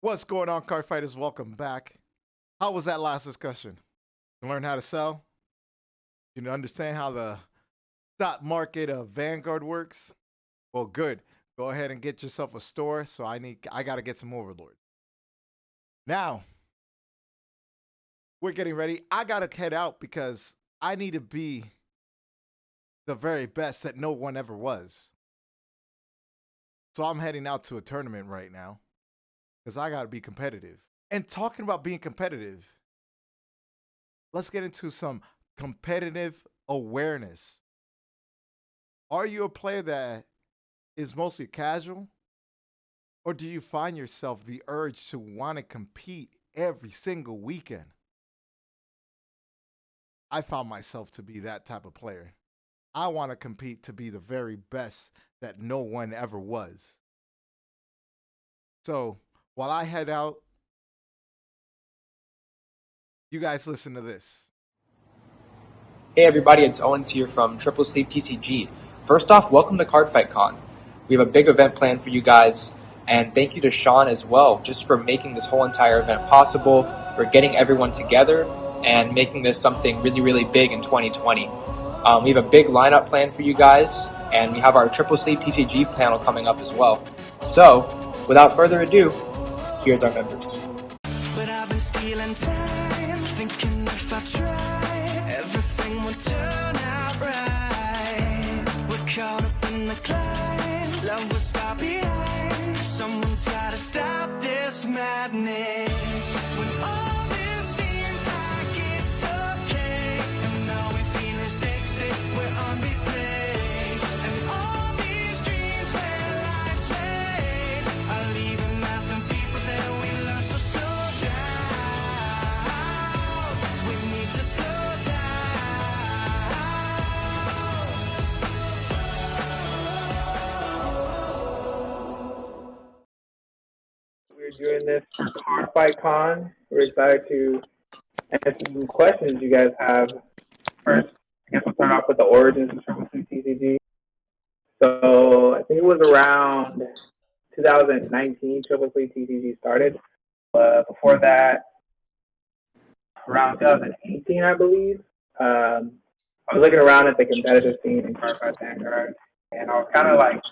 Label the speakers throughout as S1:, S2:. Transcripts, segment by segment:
S1: What's going on, Cardfighters? Welcome back. How was that last discussion? You learn how to sell? You understand how the stock market of Vanguard works? Well, good. Go ahead and get yourself a store. So I gotta get some overlords. Now we're getting ready. I gotta head out because I need to be the very best that no one ever was. So I'm heading out to a tournament right now because I gotta be competitive. And talking about being competitive, let's get into some competitive awareness. Are you a player that is mostly casual, or do you find yourself the urge to want to compete every single weekend? I found myself to be that type of player. I want to compete to be the very best that no one ever was. So while I head out, you guys listen to this.
S2: Hey everybody, it's Owens here from TripleSleeveTCG. First off, welcome to Cardfight Con. We have a big event planned for you guys, and thank you to Sean as well, just for making this whole entire event possible, for getting everyone together, and making this something really, really big in 2020. We have a big lineup planned for you guys, and we have our TripleSleeveTCG panel coming up as well. So, without further ado, here's our members. But I've been stealing time, thinking if I try, everything will turn out right. We're caught up in the climb, love was far behind. Someone's gotta stop this madness. When all this seems like it's okay, and all we feel is that we're on replay. And all these dreams where life's made are leaving out the people that we love. So slow down, we need to slow down.
S3: We're doing this for Cardfight Con. We're excited to answer some questions you guys have. First, I guess we'll start off with the origins of Sleeve TCG. So I think it was around 2019 Sleeve TCG started. Before that, around 2018, I believe, I was looking around at the competitive scene in Cardfight Vanguard, and I was kind of like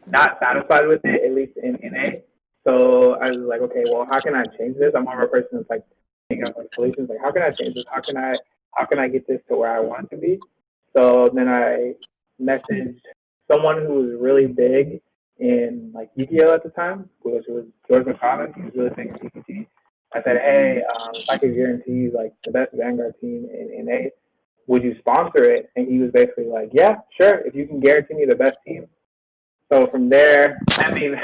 S3: not satisfied with it, at least in NA. So I was like, okay, well, how can I change this? I'm more of a person that's like thinking of like solutions. Like, how can I change this? How can I get this to where I want it to be? So then I messaged someone who was really big in like Yu-Gi-Oh at the time, which was George McConnell. He was really big in TCG. I said, hey, if I could guarantee you like the best Vanguard team in NA, would you sponsor it? And he was basically like, yeah, sure. If you can guarantee me the best team. So from there, I mean,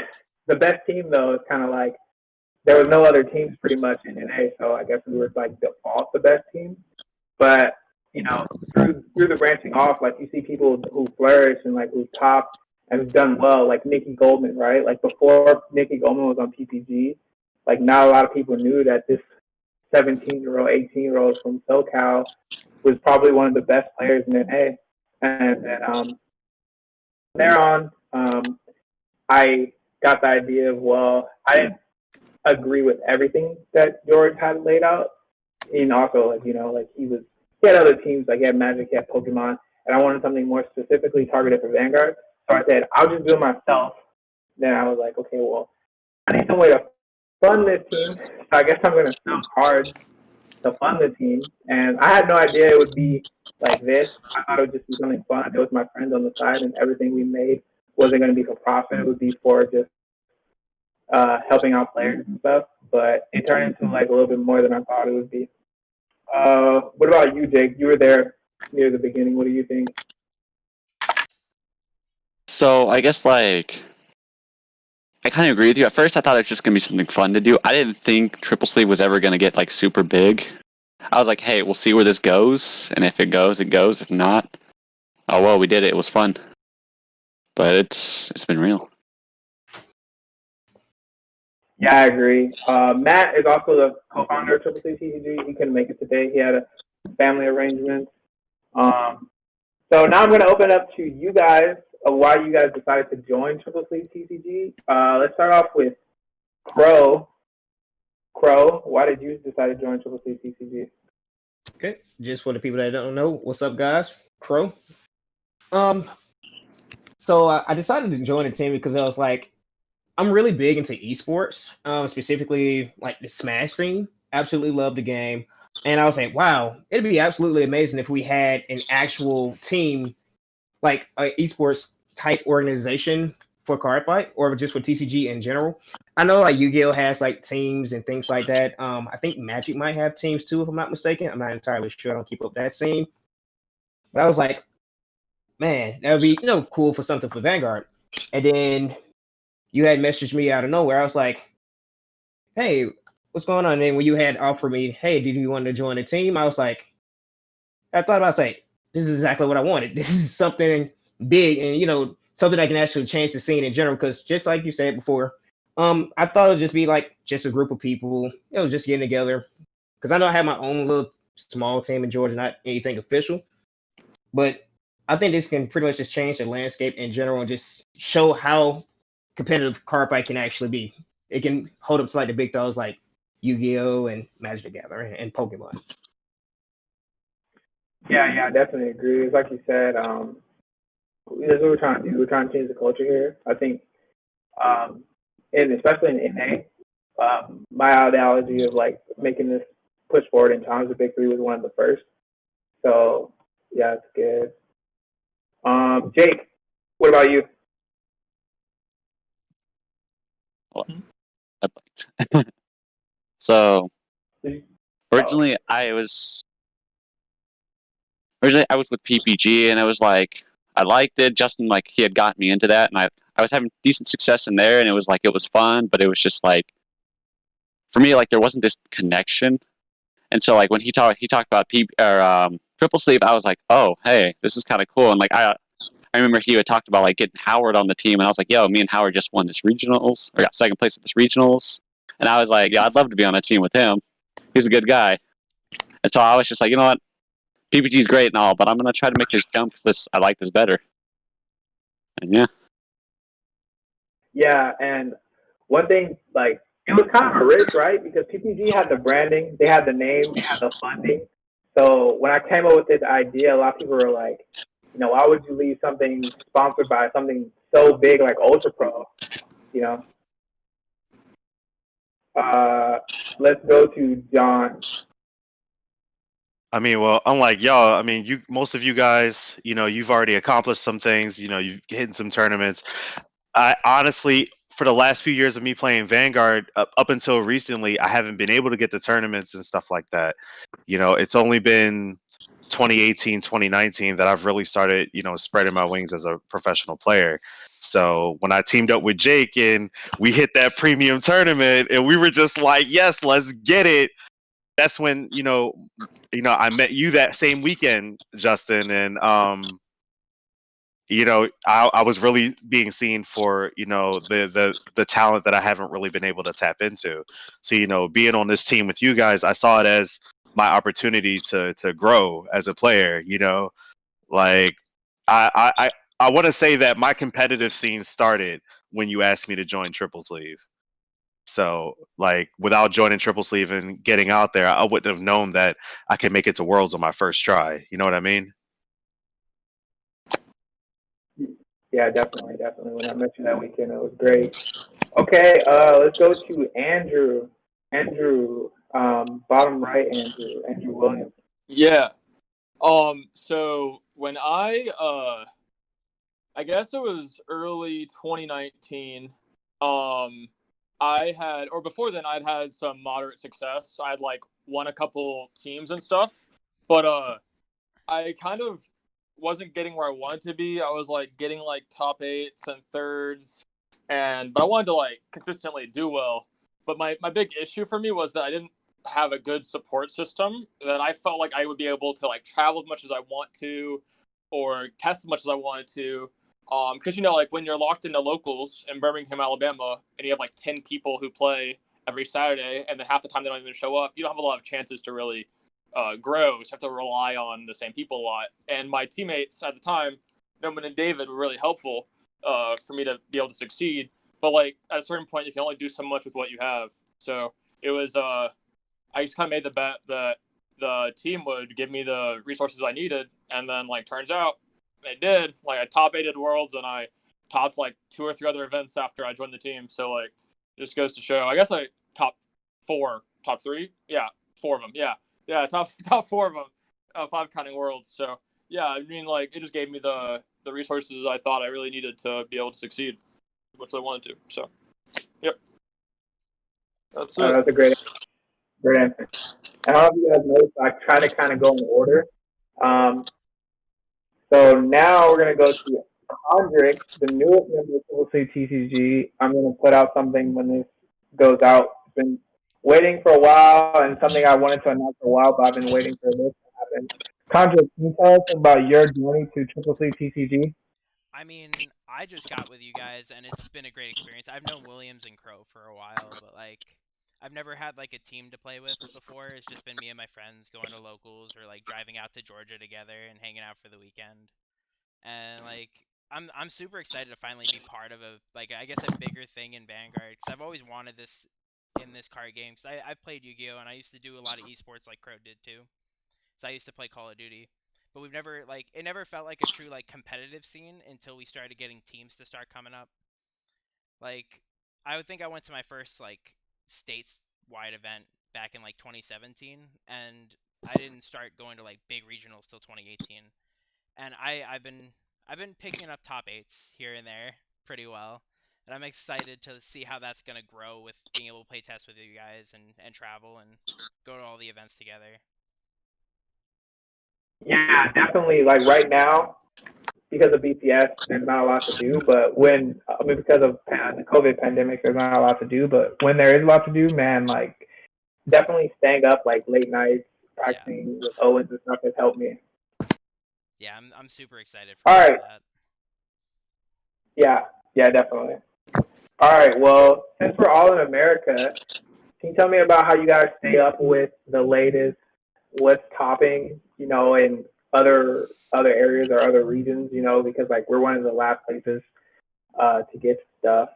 S3: the best team though is kind of like there was no other teams pretty much in NA, so I guess we were like default the best team. But through the branching off, like you see people who flourish and like who top and who've done well, like Nikki Goldman, right? Like before Nikki Goldman was on PPG, like not a lot of people knew that this 17-year-old, 18-year-old from SoCal was probably one of the best players in NA. And then from there on, I got the idea of, well, I didn't agree with everything that George had laid out. And also, like, he had other teams, like he had Magic, he had Pokemon, and I wanted something more specifically targeted for Vanguard. So I said, I'll just do it myself. Then I was like, okay, well, I need some way to fund this team. So I guess I'm going to sell cards to fund the team. And I had no idea it would be like this. I thought it would just be something fun. I did with my friends on the side, and everything we made wasn't going to be for profit. It would be for just helping out players and stuff. But it turned into like a little bit more than I thought it would be. What about you, Jake? You were there near the beginning. What do you think?
S4: So I guess like I kind of agree with you. At first, I thought it was just gonna be something fun to do. I didn't think Triple Sleeve was ever gonna get like super big. I was like, hey, we'll see where this goes, and if it goes, it goes. If not, oh well, we did it. It was fun, but it's been real.
S3: Yeah, I agree. Matt is also the co-founder of TripleSleeveTCG. He couldn't make it today. He had a family arrangement. So now I'm going to open up to you guys of why you guys decided to join TripleSleeveTCG. Let's start off with Crow. Crow, why did you decide to join Triple Sleeve TCG?
S5: Okay, just for the people that don't know, what's up, guys? Crow. So I decided to join the team because I was like, I'm really big into esports, specifically like the Smash scene. Absolutely love the game, and I was like, wow, it'd be absolutely amazing if we had an actual team, like an esports type organization for Cardfight or just for TCG in general. I know like Yu-Gi-Oh has like teams and things like that. I think Magic might have teams too, if I'm not mistaken. I'm not entirely sure. I don't keep up that scene. But I was like, man, that would be cool for something for Vanguard. And then you had messaged me out of nowhere. I was like, hey, what's going on? And then when you had offered me, hey, did you want to join the team? I was like, I thought about saying, this is exactly what I wanted. This is something big and something that can actually change the scene in general. Because just like you said before, I thought it'd just be like just a group of people, just getting together. Because I know I have my own little small team in Georgia, not anything official, but I think this can pretty much just change the landscape in general and just show how competitive Cardfight can actually be. It can hold up to like the big dogs like Yu-Gi-Oh and Magic the Gathering and Pokemon.
S3: Yeah, I definitely agree. It's like you said, that's what we're trying to do. We're trying to change the culture here. I think, and especially in NA, my ideology of like making this push forward in Times of Victory was one of the first. So yeah, it's good. Jake, what about you?
S4: So originally I was with PPG, and I was like, I liked it. Justin, like, he had gotten me into that, and I was having decent success in there, and it was fun, but it was just like, for me, like, there wasn't this connection. And so like when he talked about Triple Sleeve, I was like, oh, hey, this is kind of cool. And like I remember he had talked about like getting Howard on the team, and I was like, yo, me and Howard just won this regionals, or got second place at this regionals, and I was like, yeah, I'd love to be on a team with him. He's a good guy. And so I was just like, you know what, PPG's great and all, but I'm gonna try to make this jump because I like this better. And yeah.
S3: Yeah, and one thing, like, it was kind of a risk, right? Because PPG had the branding, they had the name, they had the funding. So when I came up with this idea, a lot of people were like, why would you leave something sponsored by something so big like Ultra Pro? Let's go to John.
S6: I mean, well, unlike y'all, I mean, most of you guys, you've already accomplished some things. You've hit some tournaments. I honestly, for the last few years of me playing Vanguard, up until recently, I haven't been able to get the tournaments and stuff like that. It's only been 2018, 2019 that I've really started, spreading my wings as a professional player. So when I teamed up with Jake and we hit that premium tournament and we were just like, yes, let's get it. That's when, I met you that same weekend, Justin. And, I was really being seen for, the talent that I haven't really been able to tap into. So, being on this team with you guys, I saw it as my opportunity to grow as a player. Like I want to say that my competitive scene started when you asked me to join Triple Sleeve. So, like, without joining Triple Sleeve and getting out there, I wouldn't have known that I could make it to Worlds on my first try. You know what I mean?
S3: Yeah, definitely. When I met you that weekend, it was great. Okay, let's go to Andrew. Andrew, bottom right, Andrew Williams.
S7: Yeah. So when I guess it was early 2019, or before then, I'd had some moderate success. I'd like won a couple teams and stuff, but I kind of wasn't getting where I wanted to be. I was like getting like top 8s and 3rds, but I wanted to like consistently do well. But my big issue for me was that I didn't have a good support system, that I felt like I would be able to like travel as much as I want to or test as much as I wanted to. Because like when you're locked into locals in Birmingham, Alabama, and you have like 10 people who play every Saturday, and then half the time they don't even show up, you don't have a lot of chances to really grow. So you have to rely on the same people a lot. And my teammates at the time, Noman and David, were really helpful for me to be able to succeed. But like at a certain point, you can only do so much with what you have. So it was I just kind of made the bet that the team would give me the resources I needed, and then like turns out they did. Like I top 8'd Worlds, and I topped like 2 or 3 other events after I joined the team. So like just goes to show. I guess I top 3, yeah, 4 of them, yeah, top 4 of them, 5 counting Worlds. So yeah, I mean like it just gave me the resources I thought I really needed to be able to succeed, which I wanted to. So yep, that's it.
S3: That's a great answer. And I don't know if you guys noticed, I try to kind of go in order. So now we're going to go to Andric, the newest member of Sleeve TCG. I'm going to put out something when this goes out. I've been waiting for a while, and something I wanted to announce for a while, but I've been waiting for this to happen. Andric, can you tell us about your journey to TripleSleeve TCG?
S8: I mean, I just got with you guys, and it's been a great experience. I've known Williams and Crow for a while, but like, I've never had like a team to play with before. It's just been me and my friends going to locals or like driving out to Georgia together and hanging out for the weekend. And like, I'm super excited to finally be part of a like I guess a bigger thing in Vanguard because I've always wanted this in this card game. Because I've played Yu-Gi-Oh and I used to do a lot of esports like Crow did too. So I used to play Call of Duty. But we've never like it never felt like a true like competitive scene until we started getting teams to start coming up. Like I would think I went to my first like states wide event back in like 2017 and I didn't start going to like big regionals till 2018. And I've been picking up top 8s here and there pretty well. And I'm excited to see how that's going to grow with being able to play test with you guys and travel and go to all the events together.
S3: Yeah, definitely. Like right now, because of BPS, there's not a lot to do. But because of the COVID pandemic, there's not a lot to do. But when there is a lot to do, man, like definitely staying up like late nights, practicing with Owens and stuff has helped me.
S8: Yeah, I'm super excited for all
S3: right.
S8: that.
S3: Yeah, definitely. All right, well, since we're all in America, can you tell me about how you guys stay up with the latest, what's topping, in other areas or other regions, because like we're one of the last places to get stuff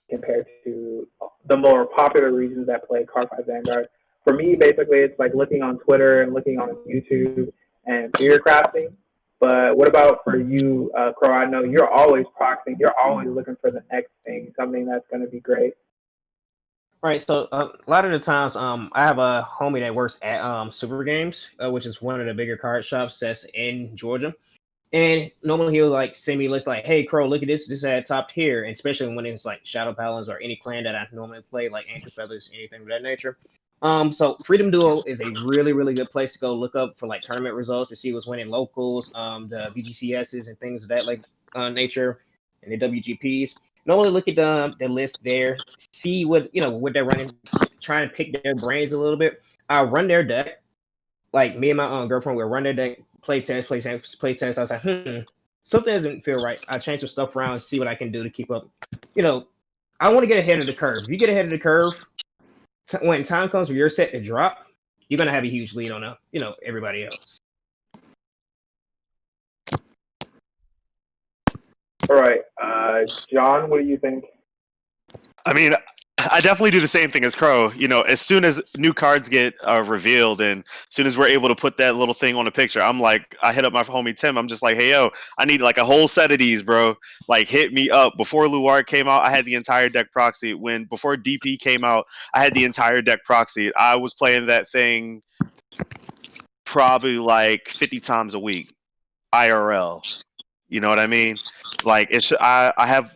S3: compared to the more popular regions that play Cardfight Vanguard. For me, basically, it's like looking on Twitter and looking on YouTube and figure crafting. But what about for you, Crow? I know you're always proxying. You're always looking for the next thing, something that's going to be great.
S5: Right. So a lot of the times, I have a homie that works at Super Games, which is one of the bigger card shops that's in Georgia. And normally he'll like send me lists like, "Hey, Crow, look at this. This had topped here." And especially when it's like Shadow Paladins or any clan that I normally play, like Angel Feathers, anything of that nature. So Freedom Duo is a really, really good place to go look up for like tournament results to see what's winning locals, the VGCSs and things of that like nature, and the WGPs. Normally look at the list there, see what what they're running, try and pick their brains a little bit. I'll run their deck. Like me and my girlfriend will run their deck, play tennis. I was like, something doesn't feel right. I change some stuff around and see what I can do to keep up. I want to get ahead of the curve. If you get ahead of the curve, when time comes where you're set to drop, you're gonna have a huge lead on everybody else.
S3: All right, John, what do you think?
S6: I mean, I definitely do the same thing as Crow. As soon as new cards get revealed, and as soon as we're able to put that little thing on the picture, I hit up my homie Tim. I'm just like, hey, yo, I need like a whole set of these, bro. Like, hit me up. Before Luar came out, I had the entire deck proxy. Before DP came out, I had the entire deck proxy. I was playing that thing probably like 50 times a week, IRL. You know what I mean? Like, I have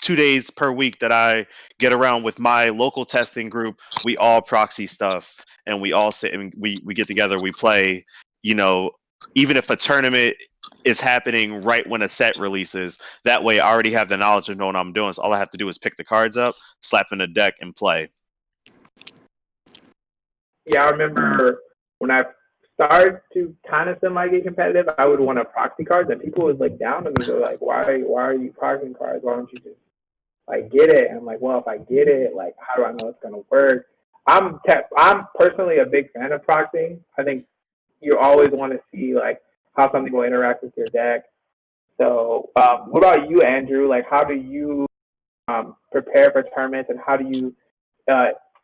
S6: 2 days per week that I get around with my local testing group. We all proxy stuff and we all sit and we get together, we play, even if a tournament is happening right when a set releases, that way I already have the knowledge of knowing what I'm doing. So all I have to do is pick the cards up, slap in the deck and play.
S3: Yeah, I remember when I started to kind of semi-get competitive, I would want to proxy cards and people would like down to me. They're like, why are you proxying cards? Why don't you just like get it? And I'm like, well, if I get it, like, how do I know it's gonna work? I'm personally a big fan of proxying. I think you always want to see like how something will interact with your deck. So, what about you, Andrew? Like, how do you prepare for tournaments, and how do you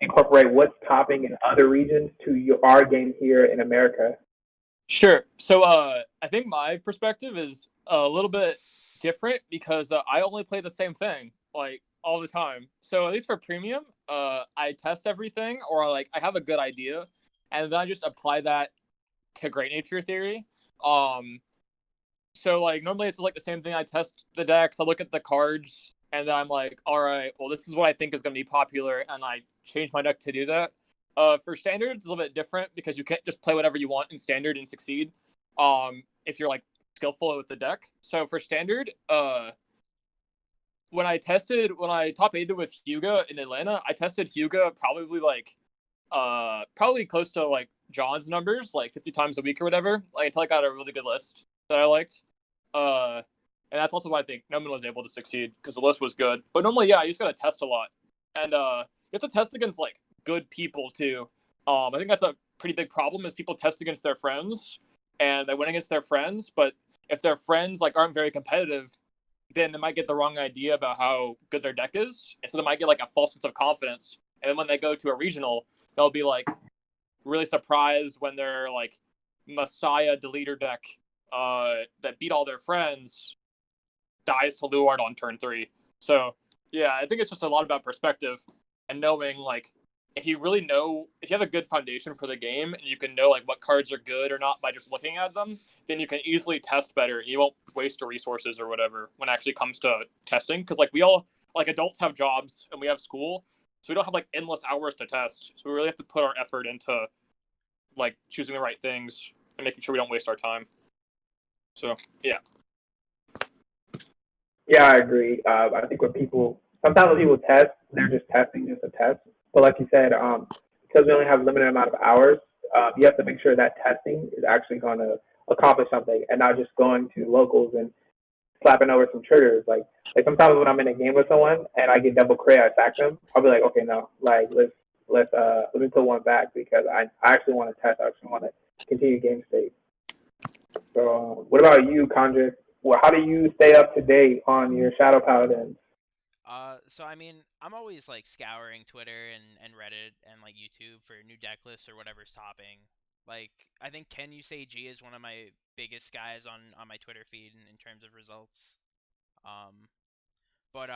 S3: incorporate what's topping in other regions to our game here in America?
S7: Sure. So I think my perspective is a little bit different because I only play the same thing like all the time. So at least for premium, I test everything or like I have a good idea and then I just apply that to Great Nature Theory. So like normally it's like the same thing. I test the decks, I look at the cards, and then I'm like, all right, well this is what I think is going to be popular, and I change my deck to do that. For standard, it's a little bit different because you can't just play whatever you want in standard and succeed. If you're like skillful with the deck. So for standard, when I top aided with Hyuga in Atlanta, I tested Hyuga probably like probably close to like John's numbers, like 50 times a week or whatever, like until I got a really good list that I liked. And that's also why I think Noman was able to succeed because the list was good. But normally, yeah, you just gotta test a lot, and you have to test against like good people too. I think that's a pretty big problem is people test against their friends and they win against their friends, but if their friends like aren't very competitive, then they might get the wrong idea about how good their deck is, and so they might get like a false sense of confidence. And then when they go to a regional, they'll be like really surprised when their like Messiah deleter deck that beat all their friends dies to Luard on turn 3. So yeah, I think it's just a lot about perspective and knowing like if you have a good foundation for the game and you can know like what cards are good or not by just looking at them, then you can easily test better. You won't waste your resources or whatever when it actually comes to testing. Because like we all like adults have jobs and we have school, so we don't have like endless hours to test. So we really have to put our effort into like choosing the right things and making sure we don't waste our time. So yeah.
S3: Yeah, I agree. I think sometimes when people test, they're just testing just a test. But like you said, because we only have a limited amount of hours, you have to make sure that testing is actually going to accomplish something and not just going to locals and slapping over some triggers. Like sometimes when I'm in a game with someone and I get double crit, I sack them. I'll be like, okay, no, like let me put one back because I actually want to test. I actually want to continue game state. So, what about you, Condrick? Well, how do you stay up to date on your Shadow Paladins?
S8: So I mean, I'm always like scouring Twitter and Reddit and like YouTube for new deck lists or whatever's topping. Like I think Can You Say G is one of my biggest guys on my Twitter feed in terms of results. But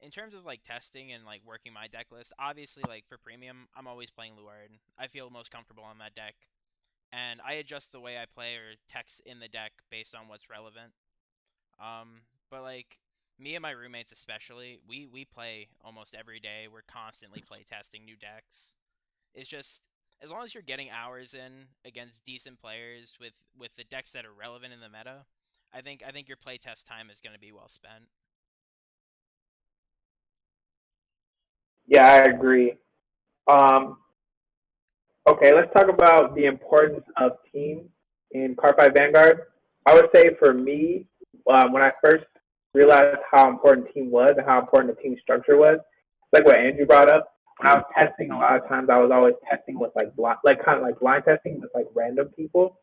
S8: in terms of like testing and like working my deck list, obviously like for premium, I'm always playing Luard. I feel most comfortable on that deck, and I adjust the way I play or text in the deck based on what's relevant. But like me and my roommates especially, we play almost every day. We're constantly play testing new decks. It's just as long as you're getting hours in against decent players with the decks that are relevant in the meta, I think your play test time is going to be well spent.
S3: Yeah, I agree. Um, okay, let's talk about the importance of teams in Cardfight Vanguard. I would say for me, when I first realized how important team was and how important the team structure was, like what Andrew brought up, when I was testing, a lot of times I was always testing with like kind of like blind testing with like random people.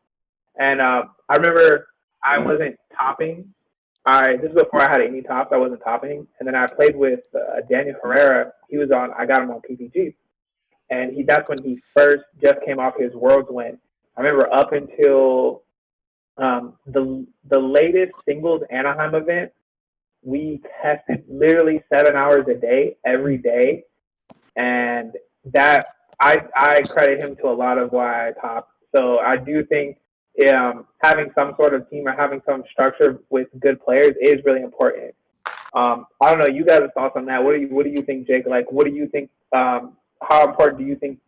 S3: And I remember I wasn't topping. This is before I had any tops. I wasn't topping, and then I played with Daniel Herrera. He was on. I got him on PPG, and that's when he first just came off his Worlds win. I remember up until the latest singles Anaheim event, we tested literally 7 hours a day every day, and that I credit him to a lot of why I topped. So I do think having some sort of team or having some structure with good players is really important. I don't know. You guys' thoughts on that? What do you think, Jake? Like, what do you think? How important do you think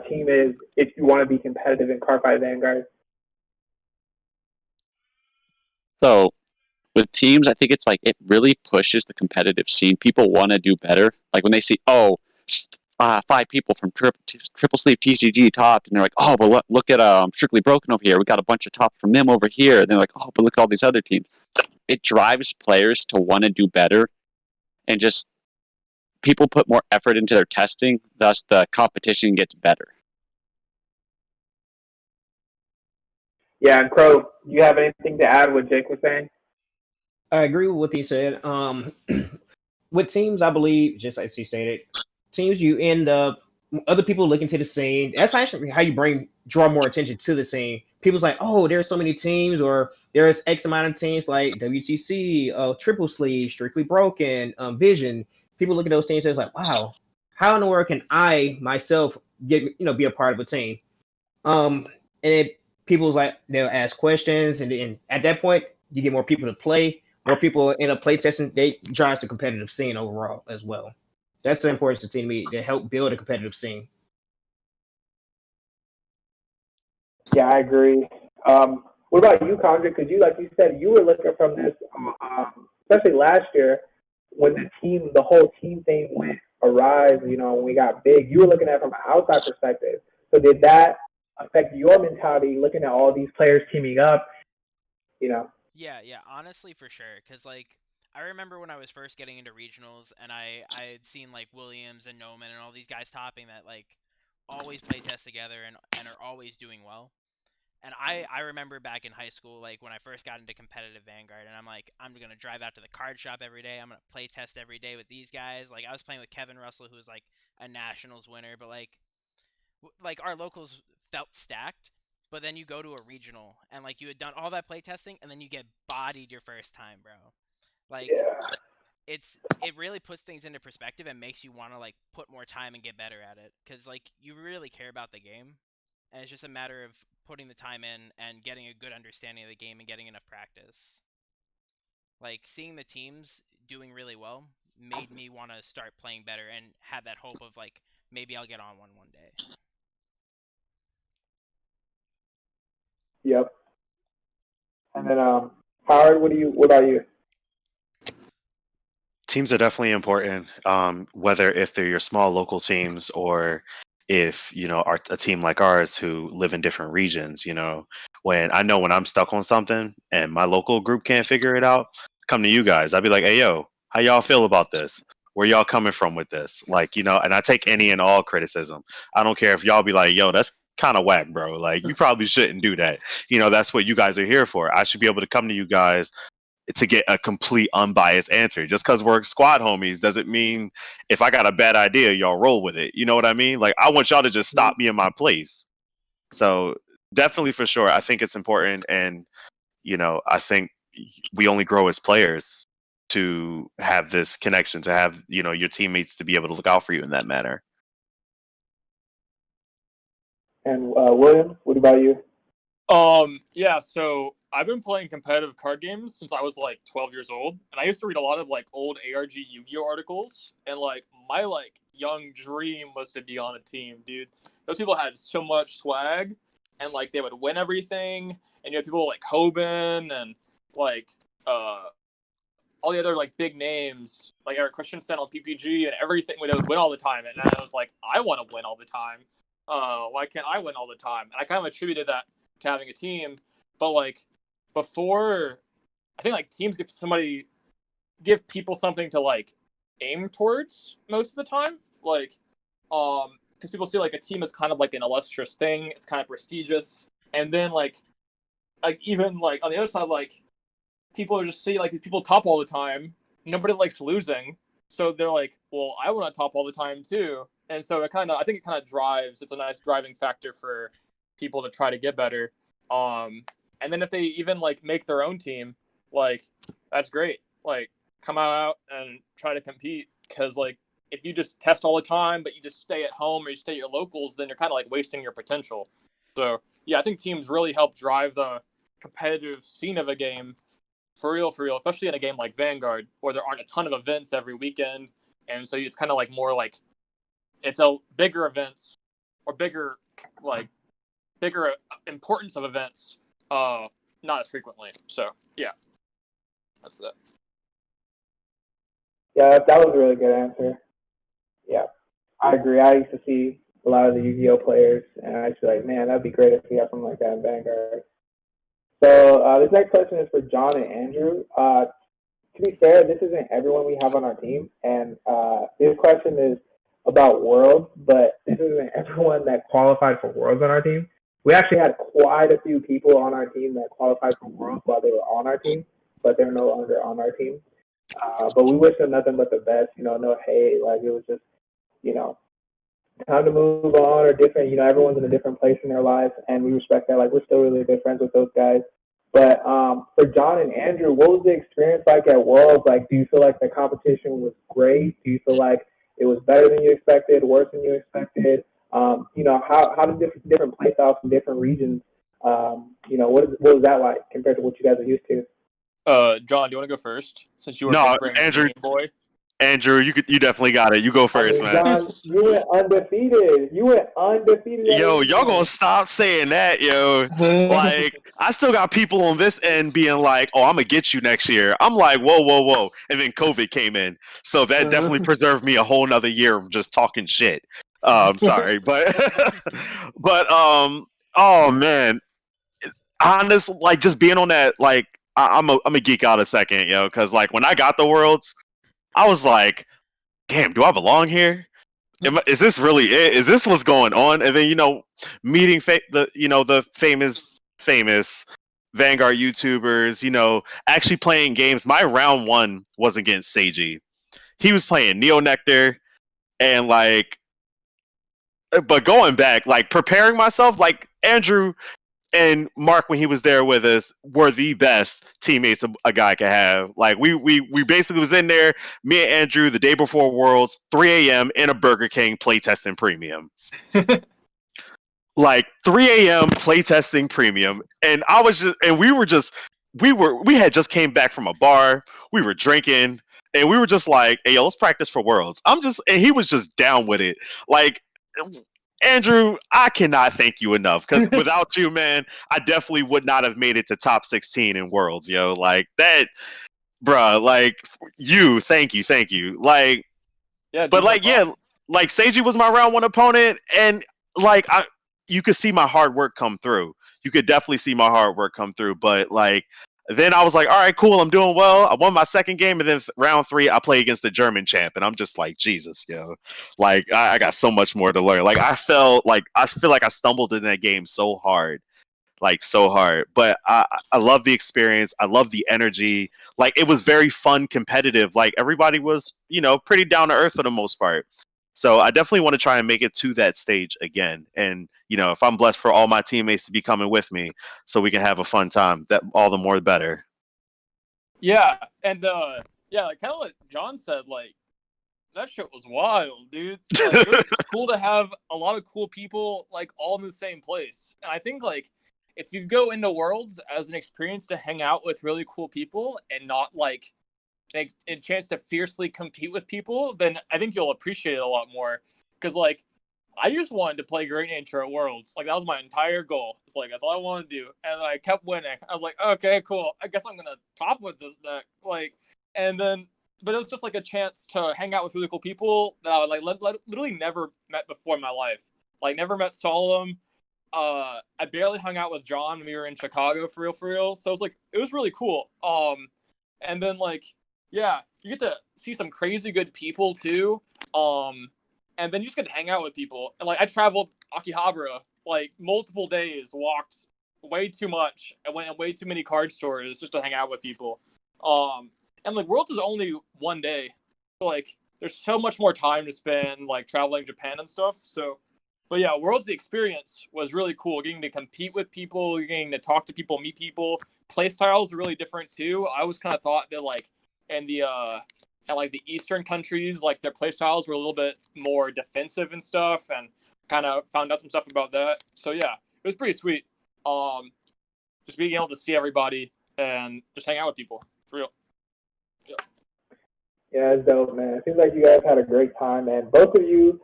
S3: team is if you want to be competitive in Cardfight Vanguard?
S4: So with teams, I think it's like it really pushes the competitive scene. People want to do better. Like when they see, 5 people from Triple Sleeve TCG topped, and they're like, oh, but look at Strictly Broken over here. We got a bunch of tops from them over here. And they're like, oh, but look at all these other teams. It drives players to want to do better, and just people put more effort into their testing. Thus, the competition gets better.
S3: Yeah, and Crow, do you have anything to add what Jake was saying?
S5: I agree with what he said. With teams, I believe, just as he stated, teams, you end up other people looking to the scene. That's actually how you draw more attention to the scene. People's like, oh, there's so many teams, or there's X amount of teams like WTC, Triple Sleeve, Strictly Broken, Vision. People look at those teams and it's like, wow, how in the world can I myself be a part of a team? And people's like they'll ask questions, and at that point you get more people to play. More people end up play testing. They drives the competitive scene overall as well. That's the importance to me to help build a competitive scene.
S3: Yeah, I agree. What about you, Condra? Because you, like you said, you were looking from this, especially last year when the whole team thing went awry. When we got big, you were looking at it from an outside perspective. So did that affect your mentality, looking at all these players teaming up?
S8: Yeah, honestly, for sure. Cause like I remember when I was first getting into regionals, and I had seen like Williams and Noman and all these guys topping that like always play test together and are always doing well. And I remember back in high school, like when I first got into competitive Vanguard, and I'm like, I'm gonna drive out to the card shop every day. I'm gonna play test every day with these guys. Like I was playing with Kevin Russell, who was like a nationals winner, but like our locals felt stacked. But then you go to a regional, and like you had done all that play testing, and then you get bodied your first time, bro. Like
S3: Yeah.
S8: it really puts things into perspective and makes you want to like put more time and get better at it, because like you really care about the game, and it's just a matter of putting the time in and getting a good understanding of the game and getting enough practice. Like seeing the teams doing really well made me want to start playing better and have that hope of like maybe I'll get on one day.
S3: Yep. And then, Howard, what about you?
S6: Teams are definitely important, whether if they're your small local teams or if a team like ours who live in different regions. When I'm stuck on something and my local group can't figure it out, come to you guys. I'd be like, hey, yo, how y'all feel about this? Where y'all coming from with this? Like, and I take any and all criticism. I don't care if y'all be like, yo, that's kind of whack, bro. Like, you probably shouldn't do that. That's what you guys are here for. I should be able to come to you guys to get a complete unbiased answer. Just because we're squad homies doesn't mean if I got a bad idea, y'all roll with it. You know what I mean? Like, I want y'all to just stop me in my place. So definitely, for sure, I think it's important. And I think we only grow as players to have this connection, to have your teammates to be able to look out for you in that manner.
S3: And William, what about you?
S7: Yeah, so I've been playing competitive card games since I was like 12 years old, and I used to read a lot of like old ARG Yu-Gi-Oh articles, and like my like young dream was to be on a team, dude. Those people had so much swag, and like they would win everything, and you had people like Hoban and like all the other like big names like Eric Christensen on PPG and everything. They would win all the time, and I was like, I want to win all the time. Why can't I win all the time? And I kind of attributed that to having a team. But like before, I think like teams give people something to like aim towards most of the time. Like because people see like a team as kind of like an illustrious thing. It's kind of prestigious. And then like even like on the other side, like people are just see like these people top all the time. Nobody likes losing. So they're like, well, I want to top all the time too. And so I think it kind of drives. It's a nice driving factor for people to try to get better. And then if they even like make their own team, like that's great. Like come out and try to compete, because like if you just test all the time but you just stay at home or you stay at your locals, then you're kind of like wasting your potential. So yeah, I think teams really help drive the competitive scene of a game for real, especially in a game like Vanguard where there aren't a ton of events every weekend, and so it's kind of like more like it's a bigger events or bigger importance of events, not as frequently. So yeah, that's it.
S3: Yeah, that was a really good answer. Yeah, I agree. I used to see a lot of the Yu-Gi-Oh players, and I used to be like, man, that'd be great if we had something like that in Vanguard. So this next question is for John and Andrew. To be fair, this isn't everyone we have on our team, and this question is about Worlds, but this isn't everyone that qualified for Worlds on our team. We actually had quite a few people on our team that qualified for Worlds while they were on our team, but they're no longer on our team. But we wish them nothing but the best. No hate. Like it was just time to move on or different. Everyone's in a different place in their lives, and we respect that. Like, we're still really good friends with those guys. But for John and Andrew, what was the experience like at Worlds? Like, do you feel like the competition was great? Do you feel like it was better than you expected, worse than you expected? How did different play styles from different regions? What was that like compared to what you guys are used to?
S7: John, do you want to go first since you were
S6: No,
S7: bringing
S6: Andrew.
S7: Game Boy?
S6: Andrew, you definitely got it. You go first, man.
S3: John, you went undefeated.
S6: Yo, y'all gonna stop saying that, yo. Like, I still got people on this end being like, "Oh, I'm gonna get you next year." I'm like, "Whoa, whoa, whoa!" And then COVID came in, so that definitely preserved me a whole nother year of just talking shit. Sorry, but oh man, honest, like just being on that, like I'm a geek out a second, yo, because like when I got the worlds, I was like, damn, do I belong here? Is this really it? Is this what's going on? And then meeting the famous Vanguard YouTubers, actually playing games. My round one was against Seiji. He was playing Neo Nectar, and but going back, like preparing myself, like Andrew and Mark when he was there with us were the best teammates a guy could have. Like we basically was in there, me and Andrew the day before Worlds, 3 a.m. in a Burger King playtesting premium. Like 3 a.m. playtesting premium, and we had just came back from a bar, we were drinking, and we were just like, hey, yo, let's practice for Worlds. And he was just down with it. Like, Andrew, I cannot thank you enough, because without you, man, I definitely would not have made it to top 16 in Worlds, yo. Like that, bruh. Like thank you. Like,
S7: Yeah,
S6: but
S7: dude,
S6: like,
S7: no
S6: yeah,
S7: problem.
S6: like Seiji was my round one opponent, and like you could see my hard work come through. You could definitely see my hard work come through. But like, then I was like, all right, cool, I'm doing well. I won my second game, and then round 3, I play against the German champ, and I'm just like, Jesus, yo, like I got so much more to learn. Like I feel like I stumbled in that game so hard, like so hard. But I love the experience. I love the energy. Like it was very fun, competitive. Like everybody was, pretty down to earth for the most part. So I definitely want to try and make it to that stage again. And if I'm blessed for all my teammates to be coming with me, so we can have a fun time, that all the more the better.
S7: Yeah, and like kind of what John said, like that shit was wild, dude. Like it was cool to have a lot of cool people like all in the same place. And I think like if you go into Worlds as an experience to hang out with really cool people and not like a chance to fiercely compete with people, then I think you'll appreciate it a lot more. Because like I just wanted to play Great Nature at Worlds. Like that was my entire goal. It's like that's all I wanted to do, and I kept winning. I was like, okay, cool. I guess I'm gonna top with this deck. Like, and then, but it was just like a chance to hang out with really cool people that I like literally never met before in my life. Like never met Solemn. I barely hung out with John when we were in Chicago for real. So it was really cool. And then like, yeah, you get to see some crazy good people too. And then you just get to hang out with people. And like I traveled Akihabara like multiple days, walked way too much, and went in way too many card stores just to hang out with people. And like Worlds is only one day, so like there's so much more time to spend like traveling Japan and stuff. So, but yeah, Worlds the experience was really cool. Getting to compete with people, getting to talk to people, meet people. Play styles are really different too. I always kind of thought that like in the and like the Eastern countries, like their play styles were a little bit more defensive and stuff, and kind of found out some stuff about that. So yeah, it was pretty sweet. Just being able to see everybody and just hang out with people for real.
S3: Yeah, it's dope, man. It seems like you guys had a great time, and both of you,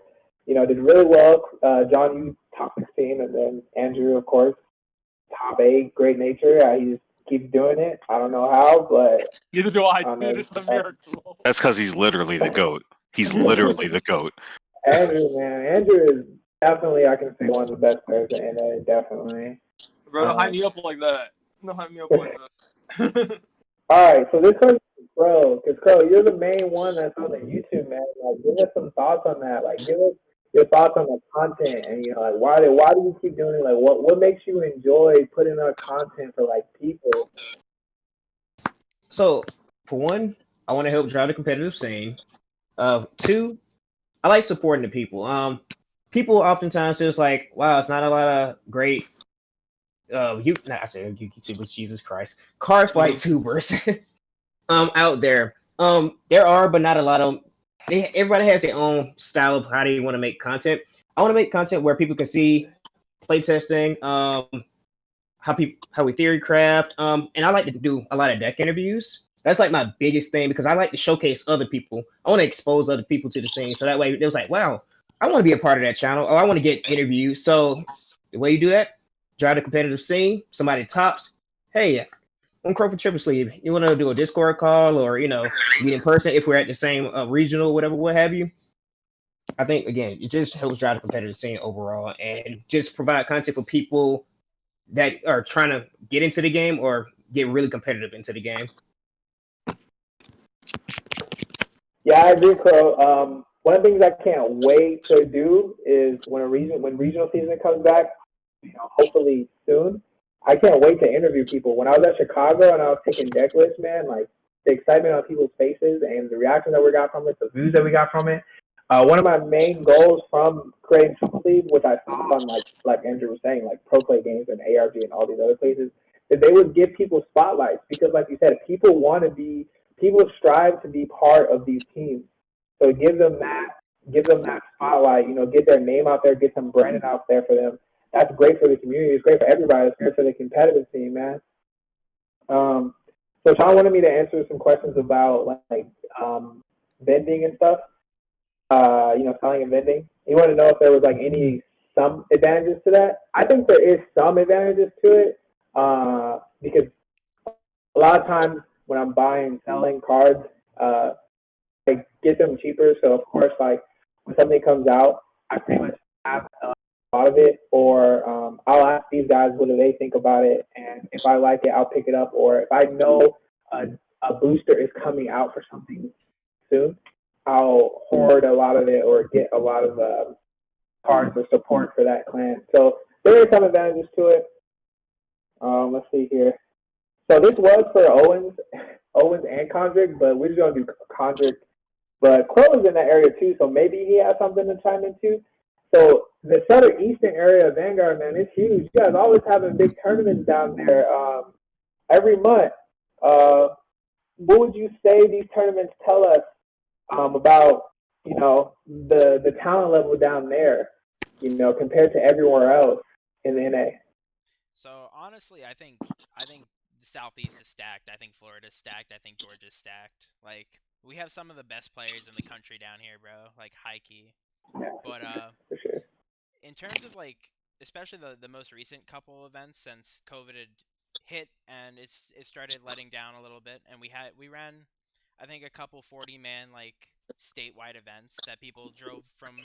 S3: did really well. John, you top 16, and then Andrew, of course, top 8. Great Nature. He just keeps doing it. I don't know how, but
S7: Neither do I, dude. It's a miracle.
S6: That's because he's literally the GOAT. He's literally the GOAT.
S3: Andrew, man, Andrew is definitely, I can say, one of the best players in NA. Definitely.
S7: Bro, don't hype me up like that. Don't hype me up like that.
S3: All right, so this question is Crow, because Crow, you're the main one that's on the YouTube, man. Like, give us some thoughts on that. Like, give us your thoughts on the content, and like, why do you keep doing it? Like, what makes you enjoy putting out content for like people?
S5: So, for one, I want to help drive the competitive scene. 2, I like supporting the people. People oftentimes just like, wow, it's not a lot of great I said YouTubers, Jesus Christ, card fight tubers out there. There are, but not a lot of. Everybody has their own style of how they want to make content. I want to make content where people can see playtesting, how we theory craft, and I like to do a lot of deck interviews. That's like my biggest thing because I like to showcase other people. I want to expose other people to the scene, so that way it was like, wow, I want to be a part of that channel, or I want to get interviewed. So the way you do that, drive the competitive scene. Somebody tops, hey, I'm Crow for Triple Sleeve. You want to do a Discord call, or meet in person if we're at the same regional, whatever, what have you. I think again, it just helps drive the competitive scene overall, and just provide content for people that are trying to get into the game or get really competitive into the game.
S3: Yeah, I agree, Crow. One of the things I can't wait to do is when regional season comes back, hopefully soon. I can't wait to interview people. When I was at Chicago and I was taking deck lists, man, like the excitement on people's faces and the reaction that we got from it, the views that we got from it. One of my main goals from creating TripleSleeve, which I saw on like Andrew was saying, like pro play games and ARG and all these other places, that they would give people spotlights because, like you said, people strive to be part of these teams. So give them that spotlight. Get their name out there, get some branding out there for them. That's great for the community. It's great for everybody. It's great for the competitive scene, man. So Sean wanted me to answer some questions about vending and stuff. Selling and vending. He wanted to know if there was some advantages to that. I think there is some advantages to it because a lot of times when I'm buying and selling cards, I get them cheaper. So of course, when something comes out, I pretty much have a lot of it, or I'll ask these guys what do they think about it, and if I like it, I'll pick it up. Or if I know a booster is coming out for something soon, I'll hoard a lot of it or get a lot of cards or support for that clan. So there are some advantages to it. Let's see here. So this was for Owens and Condrick, but we're just gonna do Condrick. But Crow is in that area too, so maybe he has something to chime into. So the southeastern area of Vanguard, man, it's huge. You guys always having big tournaments down there every month. What would you say these tournaments tell us about the talent level down there, compared to everywhere else in the NA?
S8: So honestly, I think the Southeast is stacked. I think Florida's stacked. I think Georgia's stacked. Like we have some of the best players in the country down here, bro. Like high key. But
S3: For sure.
S8: in terms of especially the most recent couple events since COVID had hit and it started letting down a little bit, and we ran I think a couple 40-man statewide events that people drove from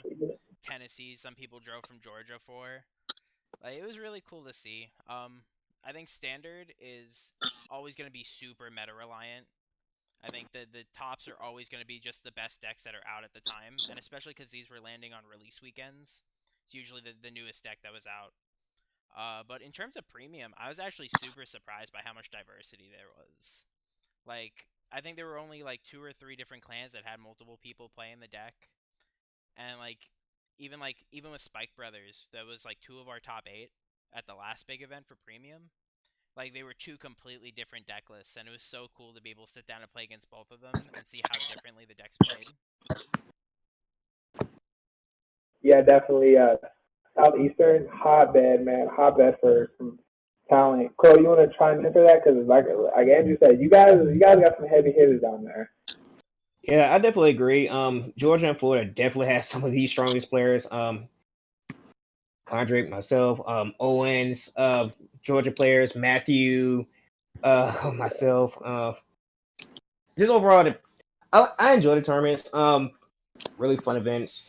S8: Tennessee, some people drove from Georgia for. It was really cool to see. I think standard is always going to be super meta reliant. I think that the tops are always going to be just the best decks that are out at the time, and especially because these were landing on release weekends. It's usually the newest deck that was out. But in terms of premium, I was actually super surprised by how much diversity there was. I think there were only 2 or 3 different clans that had multiple people playing the deck, and even with Spike Brothers, that was 2 of our top 8 at the last big event for premium. They were 2 completely different deck lists, and it was so cool to be able to sit down and play against both of them and see how differently the decks played.
S3: Yeah, definitely. Southeastern hotbed, man, hotbed for some talent. Crow, you want to try and enter that? Because like Andrew said, you guys got some heavy hitters down there.
S5: Yeah, I definitely agree. Georgia and Florida definitely has some of the strongest players. Condrick, myself, Owens, Georgia players, Matthew, myself. Just overall, I enjoy the tournaments. Really fun events.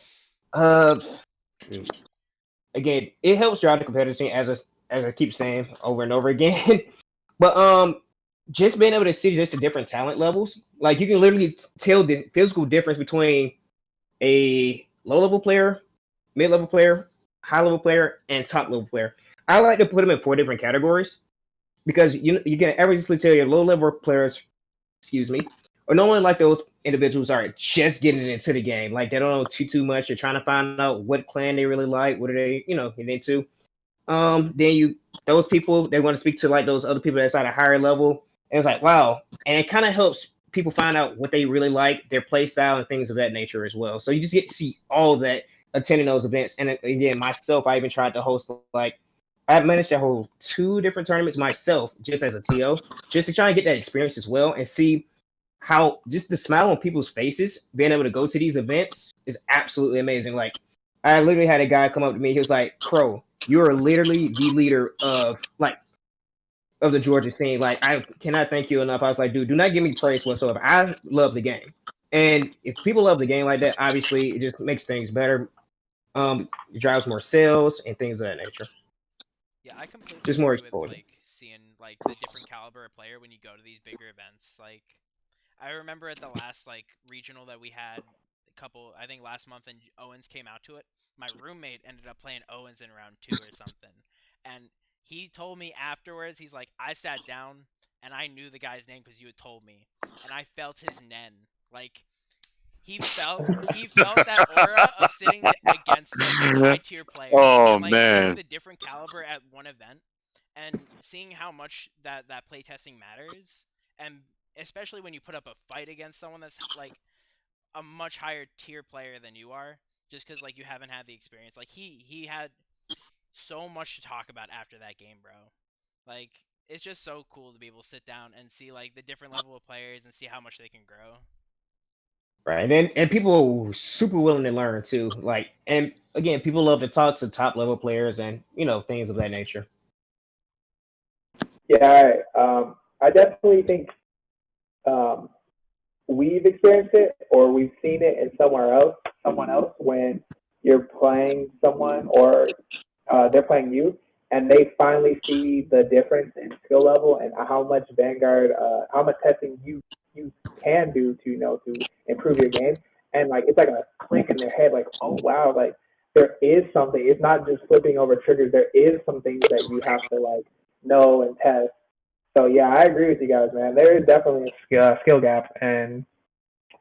S5: Again, it helps drive the competitive scene as I keep saying over and over again. But just being able to see just the different talent levels, you can literally tell the physical difference between a low level player, mid level player, high level player, and top level player. I like to put them in 4 different categories because you can averagely tell your low level players, or normally like those individuals are just getting into the game, like they don't know too much. They're trying to find out what clan they really like, what are they, get into. Then those people they want to speak to like those other people that's at a higher level. And it's like wow, and it kind of helps people find out what they really like, their play style, and things of that nature as well. So you just get to see all of that attending those events. And again, myself, I even tried to host like I've managed to hold 2 different tournaments myself just as a TO, just to try and get that experience as well and see how just the smile on people's faces being able to go to these events is absolutely amazing. Like I literally had a guy come up to me, he was like, Crow, you are literally the leader of the Georgia scene. Like I cannot thank you enough. I was like, dude, do not give me praise whatsoever. I love the game. And if people love the game like that, obviously it just makes things better. It drives more sales and things of that nature.
S8: Yeah, I completely
S5: Just more
S8: agree with
S5: exposure.
S8: like seeing like the different caliber of player when you go to these bigger events. Like I remember at the last like regional that we had a couple, I think last month, and Owens came out to it. My roommate ended up playing Owens in round 2 or something, and he told me afterwards, he's like, I sat down and I knew the guy's name because you had told me, and I felt his nen. Like he felt that aura of sitting against like a high tier player
S6: Oh
S8: and like seeing
S6: man.
S8: the different caliber at one event and seeing how much that playtesting matters, and especially when you put up a fight against someone that's like a much higher tier player than you are, just because like you haven't had the experience. Like he had so much to talk about after that game, bro. Like it's just so cool to be able to sit down and see like the different level of players and see how much they can grow.
S5: Right. And people are super willing to learn too. Like and again, people love to talk to top level players and things of that nature.
S3: Yeah, I definitely think um, we've experienced it or we've seen it in someone else when you're playing someone or they're playing you, and they finally see the difference in skill level and how much Vanguard, how much testing you can do to to improve your game, and like it's like a click in their head, like oh wow, like there is something. It's not just flipping over triggers. There is some things that you have to like know and test. So yeah, I agree with you guys, man. There is definitely a skill gap, and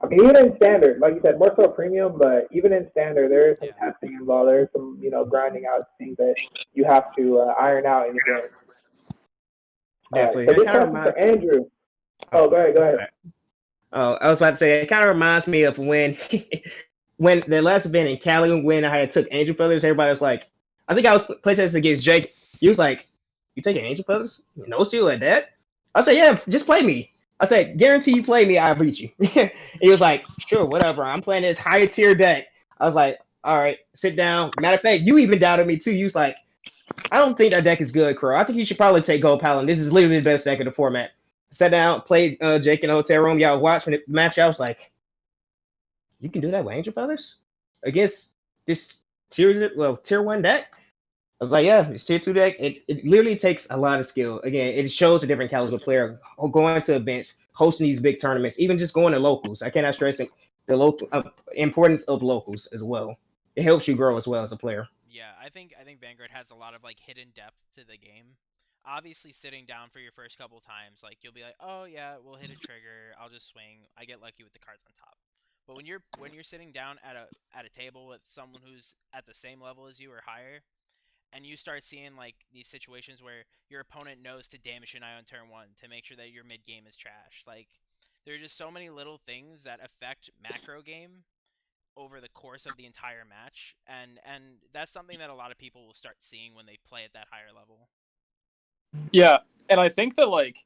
S3: I mean, even in standard, like you said, more so premium, but even in standard, there is some
S8: Yeah.
S3: testing involved. There is some, grinding out things that you have to iron out in your game. All right.
S5: Definitely.
S3: So
S5: That
S3: this
S5: kind of
S3: question for
S5: reminds
S3: Andrew.
S5: oh,
S3: Oh, go ahead. Go ahead.
S5: oh, I was about to say it kind of reminds me of when when the last event in Cali when I had took Angel Feathers, everybody was like, I think I was playtesting against Jake. He was like, you taking Angel Feathers? No skill like that? I said, yeah, just play me. I said, guarantee you play me, I'll beat you. He was like, sure, whatever. I'm playing this higher tier deck. I was like, all right, sit down. Matter of fact, you even doubted me too. You was like, I don't think that deck is good, Crow. I think you should probably take Gold Paladin. This is literally the best deck in the format. Sat down, played Jake in the hotel room. Y'all watching the match. I was like, you can do that with Angel Feathers against this tier 1 deck. I was like, yeah, it's tier 2 deck. It literally takes a lot of skill. Again, it shows a different caliber player going to events, hosting these big tournaments, even just going to locals. I cannot stress the local importance of locals as well. It helps you grow as well as a player.
S8: Yeah, I think Vanguard has a lot of like hidden depth to the game. Obviously, sitting down for your first couple times, like you'll be like, oh yeah, we'll hit a trigger. I'll just swing. I get lucky with the cards on top. But when you're sitting down at a table with someone who's at the same level as you or higher, and you start seeing like these situations where your opponent knows to damage an eye on turn 1 to make sure that your mid game is trash. Like there are just so many little things that affect macro game over the course of the entire match, and that's something that a lot of people will start seeing when they play at that higher level.
S7: Yeah, and I think that like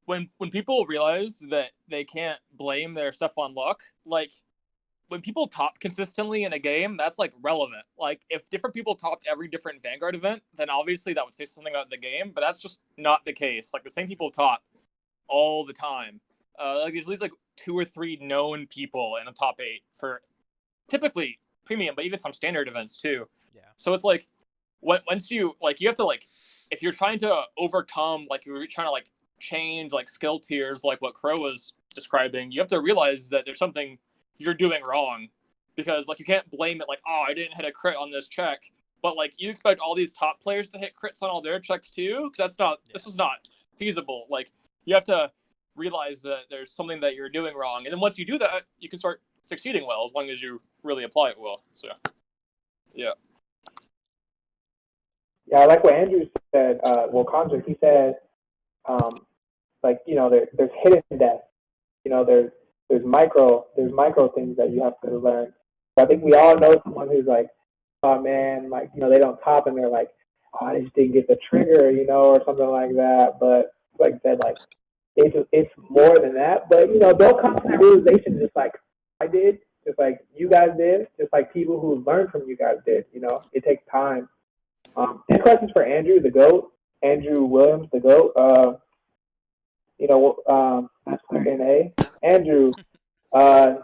S7: when people realize that they can't blame their stuff on luck, like when people top consistently in a game, that's like relevant. Like if different people topped every different Vanguard event, then obviously that would say something about the game, but that's just not the case. Like the same people top all the time. Like there's at least like 2 or 3 known people in the top 8 for typically premium, but even some standard events too.
S8: Yeah.
S7: So it's like once you like you have to like if you're trying to overcome like you're trying to like change like skill tiers like what Crow was describing, you have to realize that there's something you're doing wrong, because like you can't blame it like, oh, I didn't hit a crit on this check, but like you expect all these top players to hit crits on all their checks too, because that's not this is not feasible. Like you have to realize that there's something that you're doing wrong, and then once you do that, you can start succeeding well as long as you really apply it well. So, yeah.
S3: Yeah, I like what Andrew said. Well, Conjure, he said, like, you know, there's hidden deaths. You know, there's micro things that you have to learn. So I think we all know someone who's like, oh man, like, you know, they don't top and they're like, oh, I just didn't get the trigger, you know, or something like that. But like I said, like it's more than that. But you know, they'll come to that realization just like I did, just like you guys did, just like people who learned from you guys did. You know, it takes time. This question's for Andrew, the GOAT, Andrew Williams, the GOAT. You know, that's player NA. Andrew, uh,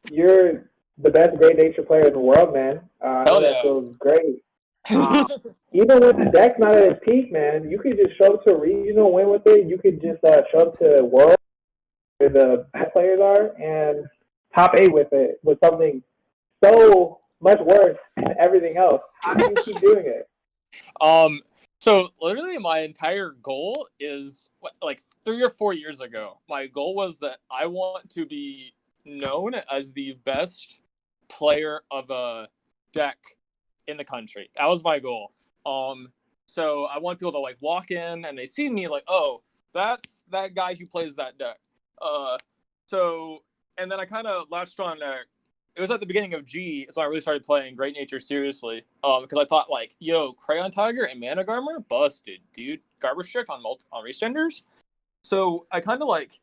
S3: you're the best Great Nature player in the world, man. I know that feels great. Even when the deck's not at its peak, man, you could just show up to a regional, win with it. You could just show up to World where the best players are and top 8 with it, with something so much worse than everything else. How do you keep doing it?
S7: So literally my entire goal is like 3 or 4 years ago. My goal was that I want to be known as the best player of a deck in the country. That was my goal. So I want people to like walk in and they see me like, oh, that's that guy who plays that deck. So and then I kind of latched on it was at the beginning of G, so I really started playing Great Nature seriously. Because I thought like, yo, Crayon Tiger and Mana Garmer, busted, dude. Garbage check on restanders. So I kind of like,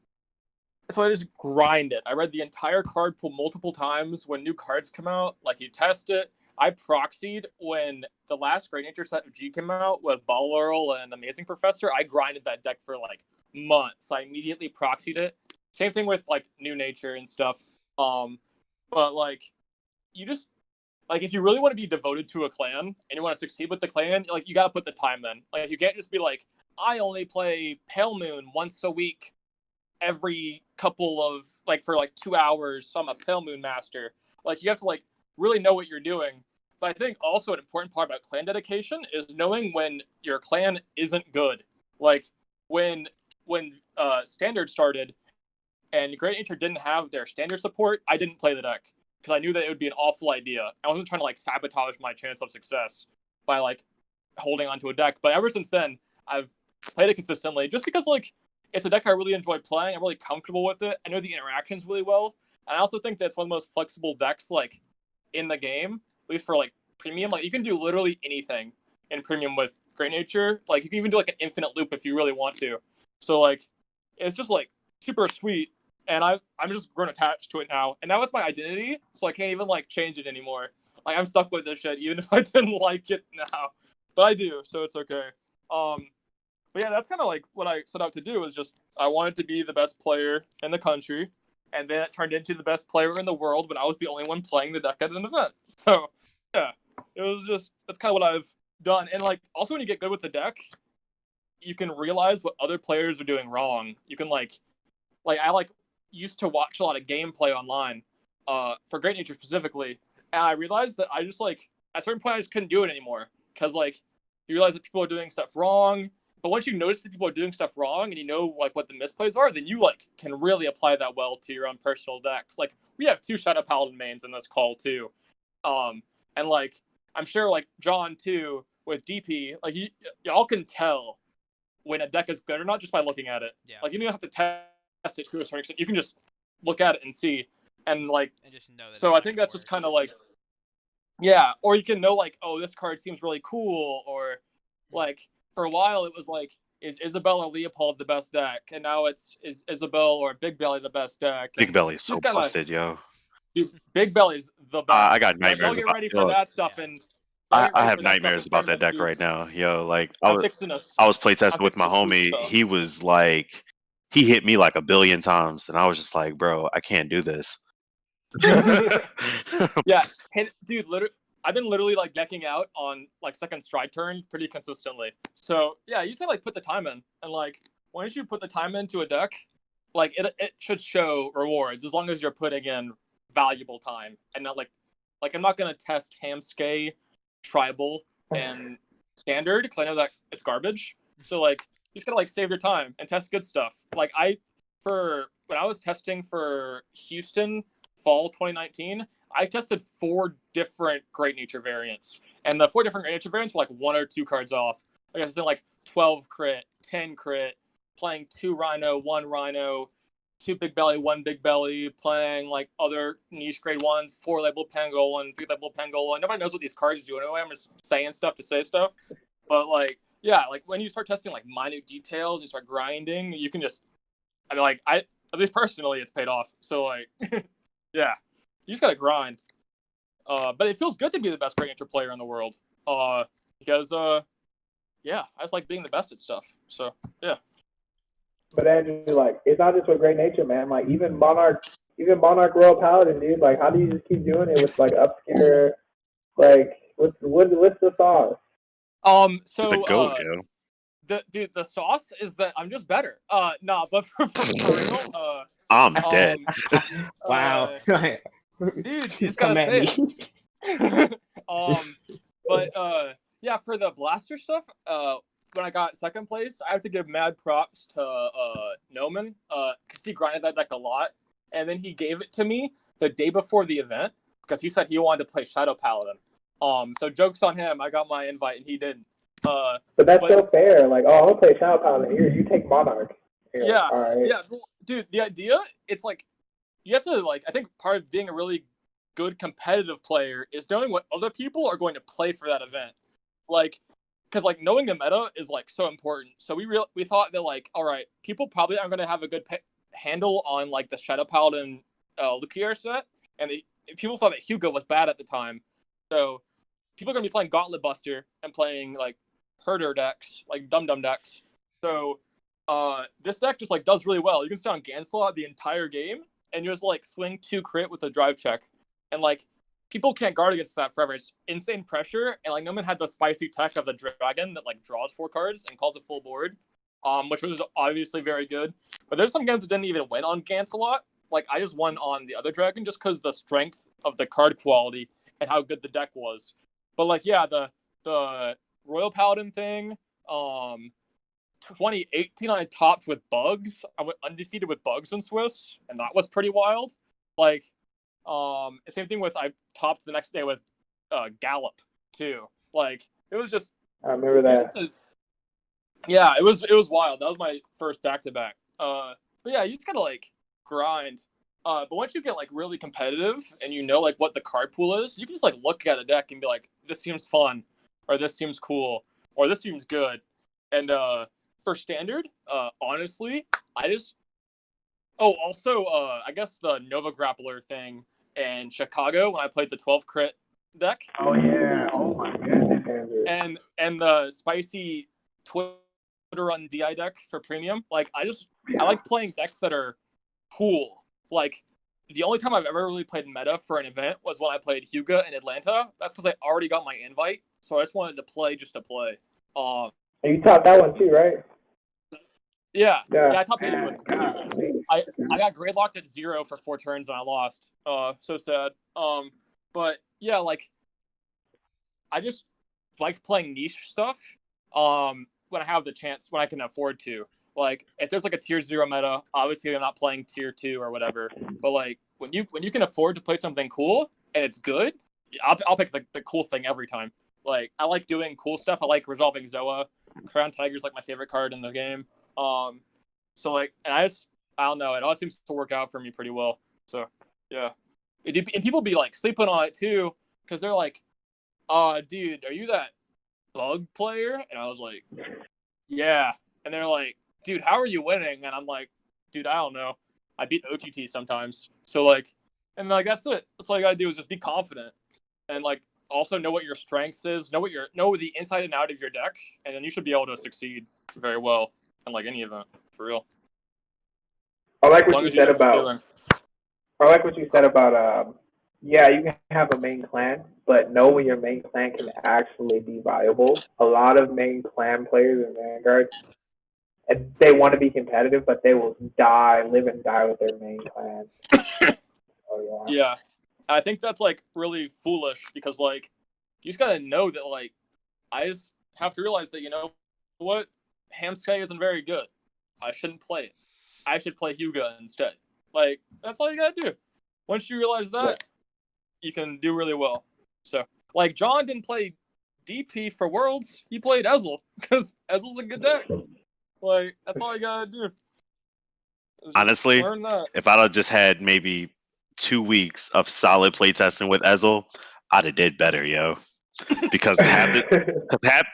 S7: so I just grind it. I read the entire card pool multiple times when new cards come out. Like you test it. I proxied when the last Great Nature set of G came out with Ball Earl and Amazing Professor. I grinded that deck for like months. I immediately proxied it. Same thing with like New Nature and stuff. But like, you just like if you really want to be devoted to a clan and you want to succeed with the clan, like you gotta put the time in. Like you can't just be like, I only play Pale Moon once a week, every couple of like for like 2 hours. So I'm a Pale Moon master. Like you have to like really know what you're doing. But I think also an important part about clan dedication is knowing when your clan isn't good. Like when Standard started and Great Nature didn't have their standard support, I didn't play the deck because I knew that it would be an awful idea. I wasn't trying to like sabotage my chance of success by like holding onto a deck. But ever since then, I've played it consistently just because like it's a deck I really enjoy playing. I'm really comfortable with it. I know the interactions really well. And I also think that it's one of the most flexible decks like in the game, at least for like premium. Like you can do literally anything in premium with Great Nature. Like you can even do like an infinite loop if you really want to. So like it's just like super sweet. And I'm just grown attached to it now. And now it's my identity, so I can't even like change it anymore. Like I'm stuck with this shit, even if I didn't like it now. But I do, so it's okay. But yeah, that's kind of like what I set out to do. Is just I wanted to be the best player in the country, and then it turned into the best player in the world when I was the only one playing the deck at an event. So yeah, it was just that's kind of what I've done. And like also when you get good with the deck, you can realize what other players are doing wrong. You can like I like used to watch a lot of gameplay online for Great Nature specifically, and I realized that I just like at a certain point I just couldn't do it anymore because like you realize that people are doing stuff wrong. But once you notice that people are doing stuff wrong and you know like what the misplays are, then you like can really apply that well to your own personal decks. Like we have 2 Shadow Paladin mains in this call too, and like I'm sure like John too with DP, like y'all can tell when a deck is good or not just by looking at it.
S8: Yeah.
S7: Like you don't have to test it to a certain extent. You can just look at it and see, and like
S8: And just know that
S7: so I think that's just kind of like yeah, or you can know like, oh, this card seems really cool, or like for a while it was like, is Isabel or Leopold the best deck, and now is Isabel or Big Belly the best deck.
S6: Big
S7: And
S6: Belly is so
S7: just kinda,
S6: busted, yo.
S7: dude, Big Belly's the best.
S6: I got
S7: Y'all
S6: nightmares
S7: get
S6: about.
S7: ready for that stuff,
S8: Yeah.
S7: and y'all get
S6: I
S7: ready
S6: have
S7: for that stuff
S6: nightmares
S7: in
S6: about that
S7: tournaments,
S6: deck
S7: dude.
S6: right now, yo. Like
S7: I'm fixing a.
S6: I was
S7: I'm
S6: playtesting with
S7: fixing
S6: my
S7: to sweep
S6: homie.
S7: stuff.
S6: He was like, he hit me like a billion times, and I was just like, bro, I can't do this.
S7: Yeah, and dude, I've been literally like decking out on like second stride turn pretty consistently. So yeah, you just gotta like put the time in, and like once you put the time into a deck, like it should show rewards as long as you're putting in valuable time and not like I'm not gonna test Hamskay, Tribal, and Standard because I know that it's garbage. So like you just gotta like save your time and test good stuff. Like for when I was testing for Houston fall 2019, I tested 4 different Great Nature variants, and the 4 different Great Nature variants were like 1 or 2 cards off. Like I was in like 12 crit, 10 crit, playing 2 Rhino, 1 Rhino, 2 Big Belly, 1 Big Belly, playing like other niche grade ones, 4 labeled Pangolin, 3 labeled Pangolin. Nobody knows what these cards do anyway. I'm just saying stuff to say stuff. But like, yeah, like when you start testing like minute details, you start grinding, you can just, I mean, like I at least personally, it's paid off. So like, yeah, you just gotta grind. But it feels good to be the best Great Nature player in the world. Because yeah, I just like being the best at stuff. So yeah.
S3: But Andrew, like, it's not just with Great Nature, man. Like, even Monarch Royal Paladin, dude. Like, how do you just keep doing it with like obscure, like, what's the sauce?
S7: So
S6: The goat, yo.
S7: the sauce is that I'm just better. Nah, but for real,
S6: I'm dead.
S5: Wow.
S7: dude, you just
S5: Come
S7: gotta
S5: at
S7: say
S5: me.
S7: it. But yeah, for the blaster stuff, when I got second place, I have to give mad props to Noman, because he grinded that deck a lot, and then he gave it to me the day before the event because he said he wanted to play Shadow Paladin. So jokes on him. I got my invite and he didn't.
S3: But that's so fair. Like, oh, I'm gonna play Shadow Paladin. Here, you take Monarch. You're
S7: yeah,
S3: like, all right.
S7: yeah, dude. The idea, it's like you have to like. I think part of being a really good competitive player is knowing what other people are going to play for that event. Like, because like knowing the meta is like so important. So we thought that like, all right, people probably aren't going to have a good handle on like the Shadow Paladin Lukier set, and people thought that Hugo was bad at the time. So people are going to be playing Gauntlet Buster and playing like herder decks, like dum decks. So this deck just like does really well. You can stay on Ganslot the entire game and you just like swing 2 crit with a drive check, and like people can't guard against that forever. It's insane pressure, and like Noman had the spicy touch of the dragon that like draws 4 cards and calls a full board, which was obviously very good. But there's some games that didn't even win on Ganslot. Like I just won on the other dragon just because the strength of the card quality and how good the deck was. But like yeah, the Royal Paladin thing, 2018 I topped with bugs. I went undefeated with bugs in Swiss, and that was pretty wild. Like, same thing with I topped the next day with Gallop too. Like it was just.
S3: I remember that.
S7: Yeah, it was wild. That was my first back-to-back. But yeah, you just gotta like grind. But once you get like really competitive and you know like what the card pool is, you can just like look at a deck and be like, this seems fun, or this seems cool, or this seems good. And for standard, honestly, also I guess the Nova Grappler thing in Chicago when I played the 12 crit deck.
S3: Oh yeah. Oh my goodness, Andrew.
S7: And the spicy Twitter run DI deck for premium. Like I like playing decks that are cool. Like, the only time I've ever really played meta for an event was when I played Hyuga in Atlanta. That's because I already got my invite, so I just wanted to play just to play.
S3: And you topped that one too, right?
S7: Yeah, I topped it with I got gridlocked at 0 for 4 turns and I lost. So sad. But yeah, like I just like playing niche stuff. When I have the chance, when I can afford to. Like if there's like a tier 0 meta, obviously I'm not playing tier 2 or whatever. But like when you can afford to play something cool and it's good, I'll pick the cool thing every time. Like I like doing cool stuff. I like resolving Zoa. Crown Tiger's like my favorite card in the game. So like, and I don't know. It always seems to work out for me pretty well. So yeah, and people be like sleeping on it too because they're like, dude, are you that bug player? And I was like, yeah. And they're like, dude, how are you winning? And I'm like, dude, I don't know. I beat OTT sometimes. So like, and like that's it. That's all you gotta do is just be confident and like also know what your strengths is, know the inside and out of your deck, and then you should be able to succeed very well in like any event for real.
S3: I like what you said about. Yeah, you can have a main clan, but know when your main clan can actually be viable. A lot of main clan players in Vanguard, and they want to be competitive, but they will live and die with their main clan. Oh,
S7: yeah. I think that's like really foolish because like you just gotta know that like I just have to realize that you know what, Hamsky isn't very good. I shouldn't play it. I should play Hyuga instead. Like, that's all you gotta do. Once you realize that, you can do really well. So, like, John didn't play DP for Worlds. He played Ezel because Ezel's a good deck. Like, that's all you gotta do. Just
S6: Honestly,
S7: learn that.
S6: if I'd have just had maybe 2 weeks of solid playtesting with Ezel, I'd have did better, yo. Because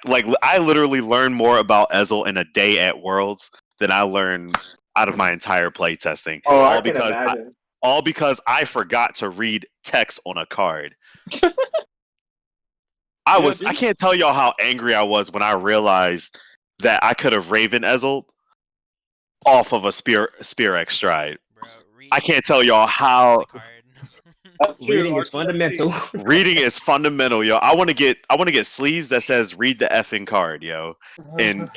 S6: like I literally learned more about Ezel in a day at Worlds than I learned out of my entire playtesting.
S3: Oh, I can imagine.
S6: All because I forgot to read text on a card. I can't tell y'all how angry I was when I realized that I could have Raven Ezel off of a Spear X Stride.
S8: Bro,
S6: I can't tell y'all how
S7: That's true.
S5: Reading is fundamental.
S6: reading is fundamental, yo. I want to get sleeves that says "read the effing card," yo, and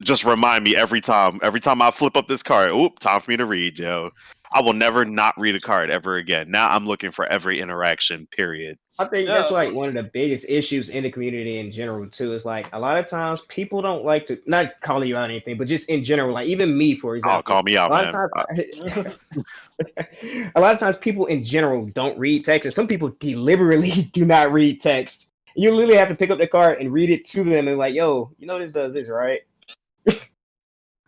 S6: just remind me every time I flip up this card. Oop, time for me to read, yo. I will never not read a card ever again. Now I'm looking for every interaction. Period.
S5: I think that's like one of the biggest issues in the community in general too. Is like a lot of times people don't like to, not calling you out or anything, but just in general, like even me, for example.
S6: Oh, call me out, man.
S5: A lot of times people in general don't read text, and some people deliberately do not read text. You literally have to pick up the card and read it to them and like, yo, you know this does this, right?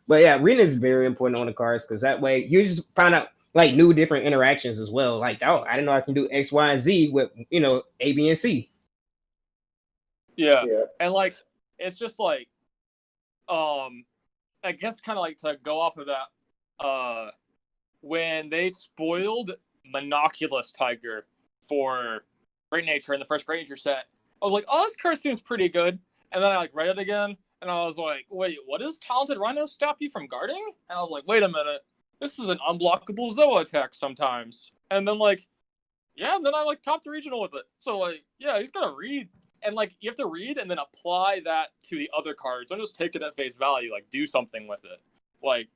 S5: But yeah, reading is very important on the cards because that way you just find out like new different interactions as well. Like, oh, I didn't know I can do X, Y, and Z with, you know, A, B, and C.
S7: Yeah. And like it's just like I guess kind of like to go off of that, when they spoiled Monoculous Tiger for Great Nature in the first Great Nature set, I was like, oh, this card seems pretty good. And then I like read it again and I was like, wait, what does Talented Rhino stop you from guarding? And I was like, wait a minute. This is an unblockable Zoa attack sometimes. And then like, yeah, and then I like topped the regional with it. So like, yeah, he's gonna read. And like, you have to read and then apply that to the other cards. Don't just take it at face value. Like, do something with it. Like,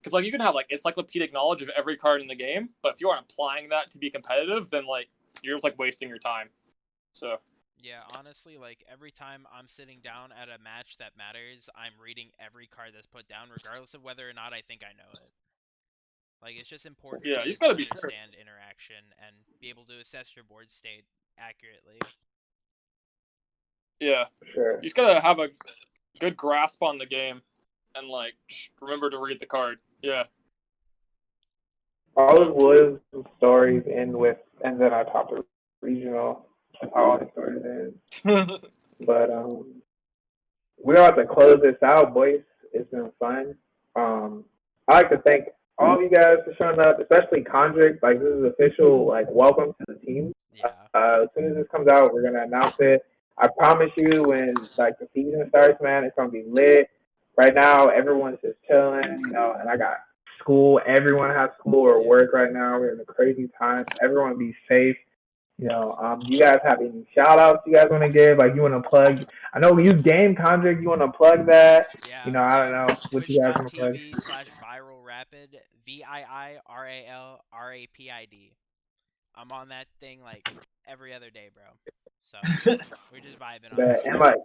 S7: because like you can have like encyclopedic knowledge of every card in the game, but if you aren't applying that to be competitive, then like you're just like wasting your time. So.
S8: Yeah, honestly, like every time I'm sitting down at a match that matters, I'm reading every card that's put down, regardless of whether or not I think I know it. Like, it's just important
S7: Yeah,
S8: to
S7: you just gotta be
S8: understand interaction and be able to assess your board state accurately.
S7: Yeah,
S3: sure.
S7: You just gotta have a good grasp on the game and like just remember to read the card. Yeah.
S3: All of Williams' stories end with, and then I top the regional. That's how all the stories end. But we're about to close this out, boys. It's been fun. I'd like to thank all of you guys for showing up, especially Condrick. Like, this is official, like, welcome to the team.
S8: Yeah.
S3: As soon as this comes out, we're gonna announce it. I promise you, when like the season starts, man, it's gonna be lit. Right now, everyone's just chilling, you know, and I got school. Everyone has school or work right now. We're in a crazy time. Everyone be safe. You know, you guys have any shout outs you guys want to give? Like, you want to plug? I know we use Game Condrick. You want to plug that?
S8: Yeah.
S3: You know, I don't know what you guys want to plug.
S8: Twitch.tv/ViralRapid, VIIRALRAPID. I'm on that thing like every other day, bro. So we're just vibing on this.
S3: And like,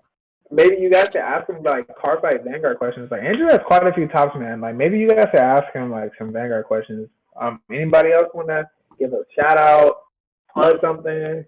S3: maybe you guys could ask him like Cardfight Vanguard questions. Like, Andrew has quite a few tops, man. Like, maybe you guys could ask him like some Vanguard questions. Anybody else want to give a shout out? Plug something.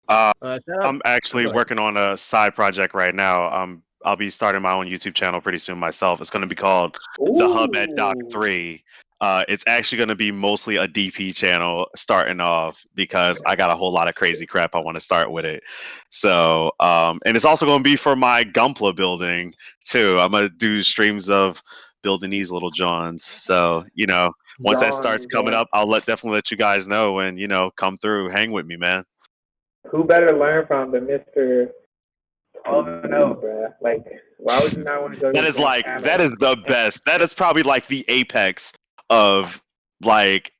S6: I'm actually working on a side project right now. I'll be starting my own YouTube channel pretty soon myself. It's going to be called The Hub at Doc 3. It's actually going to be mostly a DP channel starting off because I got a whole lot of crazy crap I want to start with it. So, and it's also going to be for my Gunpla building too. I'm going to do streams of building these little Johns. So, you know, once that starts coming up, I'll definitely let you guys know and, you know, come through, hang with me, man.
S3: Who better to learn from than Mr. 12-0, bro? Like, why would you not want to go?
S6: That is the best. That is probably like the apex of like,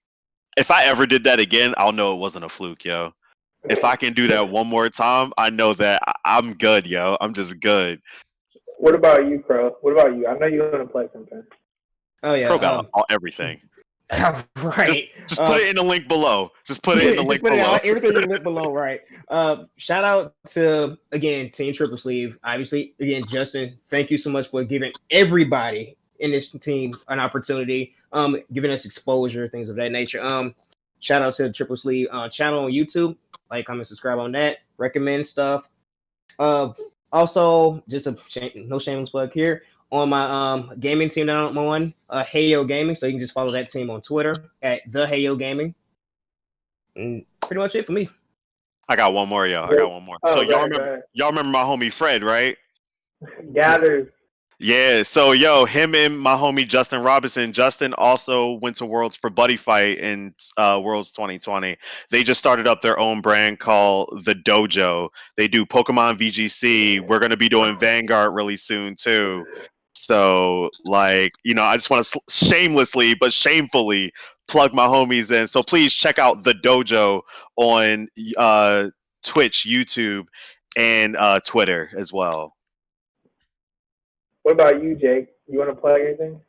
S6: if I ever did that again, I'll know it wasn't a fluke, yo. If I can do that one more time, I know that I'm good, yo. I'm just good.
S3: What about you, Crow? What about you? I know you want to play something.
S5: Oh yeah,
S6: Crow got everything.
S5: Right.
S6: Just put it in the link below. Just put it in the link below.
S5: Everything in the link below, right? Shout out to, again, Team Triple Sleeve. Obviously, again, Justin, thank you so much for giving everybody in this team an opportunity. giving us exposure, things of that nature. Shout out to the Triple Sleeve channel on YouTube. Like, comment, subscribe on that. Recommend stuff. Also, just no shameless plug here on my gaming team that I'm on, Heyo Gaming. So you can just follow that team on Twitter at the Heyo Gaming. And pretty much it for me.
S6: I got one more, y'all. I got one more. So
S3: Oh,
S6: y'all
S3: go ahead.
S6: remember my homie Fred, right?
S3: Gathers.
S6: Yeah, so him and my homie Justin Robinson. Justin also went to Worlds for Buddy Fight in Worlds 2020. They just started up their own brand called The Dojo. They do Pokemon VGC. We're gonna be doing Vanguard really soon too. So, like, I just want to shamelessly but shamefully plug my homies in. So please check out The Dojo on Twitch, YouTube, and Twitter as well.
S3: What about you, Jake? You want to plug anything?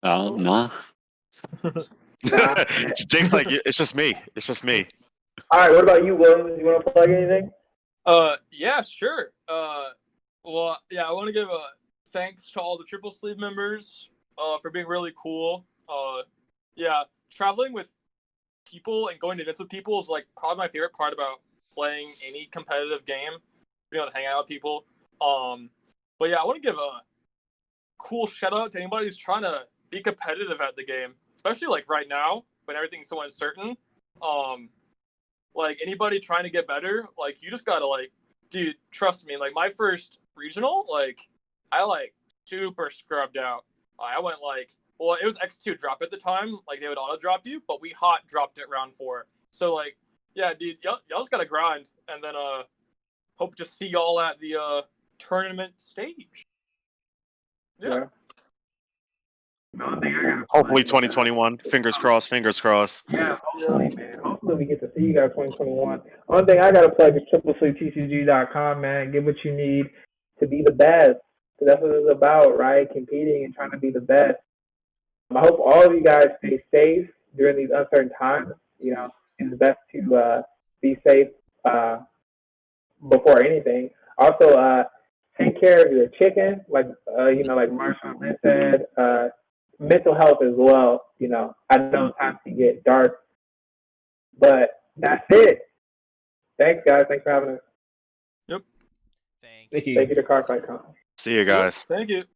S4: Nah.
S3: Nah.
S6: Jake's like, it's just me. It's just me.
S3: All right. What about you, Williams? You want to plug anything?
S7: Yeah, sure. Well, yeah, I want to give a thanks to all the Triple Sleeve members for being really cool. Yeah, traveling with people and going to events with people is like probably my favorite part about playing any competitive game. Being able to hang out with people. But yeah, I want to give a cool shout out to anybody who's trying to be competitive at the game, especially like right now when everything's so uncertain. Like anybody trying to get better, like you just gotta like, dude, trust me. Like my first regional, like I like super scrubbed out. I went like, well, it was X2 drop at the time. Like they would auto drop you, but we hot dropped it round 4. So like, yeah, dude, y'all just gotta grind, and then hope to see y'all at the tournament stage. Yeah.
S6: Hopefully 2021. Fingers crossed. Fingers crossed.
S3: Yeah, hopefully, man. Hopefully we get to see you guys 2021. One thing I gotta plug is TripleSleeveTCG.com, man. Get what you need to be the best. So that's what it's about, right? Competing and trying to be the best. I hope all of you guys stay safe during these uncertain times. It's best to be safe before anything. Also, take care of your chicken, like Marshall Lynn said. Mental health as well. I know times can get dark, but that's it. Thanks, guys. Thanks for having us.
S7: Yep.
S5: Thank you.
S3: Thank you to Cardfight Con.
S6: See you guys.
S7: Thank you.